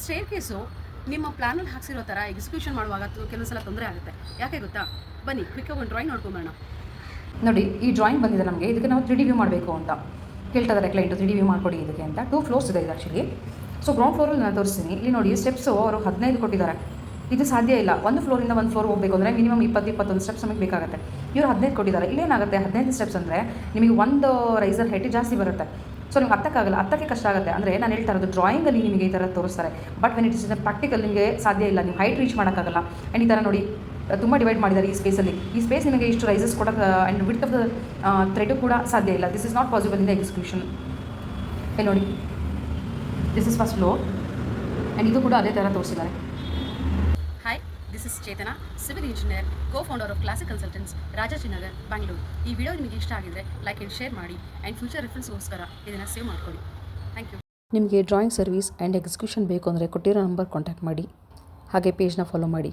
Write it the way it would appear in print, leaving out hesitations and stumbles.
Stair case ನಿಮ್ಮ ಪ್ಲಾನಲ್ಲಿ ಹಾಕ್ಸಿರೋ ಥರ execution ಮಾಡುವಾಗ ಕೆಲವು ಸಲ ತೊಂದರೆ ಆಗುತ್ತೆ. ಯಾಕೆ ಗೊತ್ತಾ? ಬನ್ನಿ ಕ್ವಿಕ್ಕಾಗಿ ಒಂದು ಡ್ರಾಯಿಂಗ್ ನೋಡ್ಕೊಂಬರೋಣ. ನೋಡಿ, ಈ ಡ್ರಾಯಿಂಗ್ ಬಂದಿದೆ ನಮಗೆ. ಇದಕ್ಕೆ ನಾವು 3D ವ್ಯೂ ಮಾಡಬೇಕು ಅಂತ ಕೇಳ್ತಾ ಇದ್ದಾರೆ ಕ್ಲೈಂಟು. 3D ವ್ಯೂ ಮಾಡಿಕೊಡಿ ಇದಕ್ಕೆ ಅಂತ. 2 ಫ್ಲೋರ್ಸ್ ಇದೆ ಇದು ಆ್ಯಕ್ಚುಲಿ. ಸೊ ಗ್ರೌಂಡ್ ಫ್ಲೋರಲ್ಲಿ ನಾನು ತೋರಿಸ್ತೀನಿ. ಇಲ್ಲಿ ನೋಡಿ, ಸ್ಟೆಪ್ಸು ಅವರು 15 ಕೊಟ್ಟಿದ್ದಾರೆ. ಇದು ಸಾಧ್ಯ ಇಲ್ಲ. ಒಂದು ಫ್ಲೋರಿಂದ ಒಂದು ಫ್ಲೋರ್ ಹೋಗಬೇಕು ಅಂದರೆ ಮಿನಿಮಮ್ 20-21 ಸ್ಟೆಪ್ಸ್ ನಮಗೆ ಬೇಕಾಗುತ್ತೆ. ಇವರು 15 ಕೊಟ್ಟಿದ್ದಾರೆ. ಇಲ್ಲೇನಾಗುತ್ತೆ, 15 ಸ್ಟೆಪ್ಸ್ ಅಂದರೆ ನಿಮಗೆ ಒಂದು ರೈಸರ್ ಹೈಟ್ ಜಾಸ್ತಿ ಬರುತ್ತೆ. ಸೊ ನಿಮ್ಗೆ ಹತ್ತಕ್ಕಾಗಲ್ಲ, ಹತ್ತಕ್ಕೆ ಕಷ್ಟ ಆಗುತ್ತೆ. ಅಂದರೆ ನಾನು ಹೇಳ್ತಾ ಇರೋದು ಡ್ರಾಯಿಂಗಲ್ಲಿ ನಿಮಗೆ ಈ ಥರ ತೋರಿಸ್ತಾರೆ. But when it is practical ನಿಮಗೆ ಸಾಧ್ಯ ಇಲ್ಲ. ನೀವು ಹೈಟ್ ರೀಚ್ ಮಾಡೋಕ್ಕಾಗಲ್ಲ. ಆ್ಯಂಡ್ ಈ ಥರ ನೋಡಿ ತುಂಬ ಡಿವೈಡ್ ಮಾಡಿದ್ದಾರೆ ಈ ಸ್ಪೇಸಲ್ಲಿ. ಈ ಸ್ಪೇಸ್ ನಿಮಗೆ ಇಷ್ಟು ರೈಸಸ್ ಕೊಡೋಕ್ಕೆ and width of the thread ಕೂಡ ಸಾಧ್ಯ ಇಲ್ಲ. This is not possible in the execution. ನೋಡಿ, this is first floor and ಇದು ಕೂಡ ಅದೇ ಥರ ತೋರಿಸಿದ್ದಾರೆ. ಹಾಯ್, this is Chetana, civil engineer, co-founder of classic consultants, Rajajinagar, Bangalore. ಈ ವಿಡಿಯೋ ನಿಮಗೆ ಇಷ್ಟ ಆಗಿದ್ರೆ ಲೈಕ್ ಆ್ಯಂಡ್ ಶೇರ್ ಮಾಡಿ ಆ್ಯಂಡ್ ಫ್ಯೂಚರ್ ರೆಫರೆನ್ಸ್ಗೋಸ್ಕರ ಇದನ್ನು ಸೇವ್ ಮಾಡ್ಕೊಳ್ಳಿ. Thank you. ನಿಮಗೆ ಡ್ರಾಯಿಂಗ್ ಸರ್ವಿಸ್ ಆ್ಯಂಡ್ ಎಕ್ಸಿಕ್ಯೂಷನ್ ಬೇಕು ಅಂದರೆ ಕೊಟ್ಟಿರೋ ನಂಬರ್ ಕಾಂಟ್ಯಾಕ್ಟ್ ಮಾಡಿ. ಹಾಗೆ ಪೇಜ್ನ ಫಾಲೋ ಮಾಡಿ.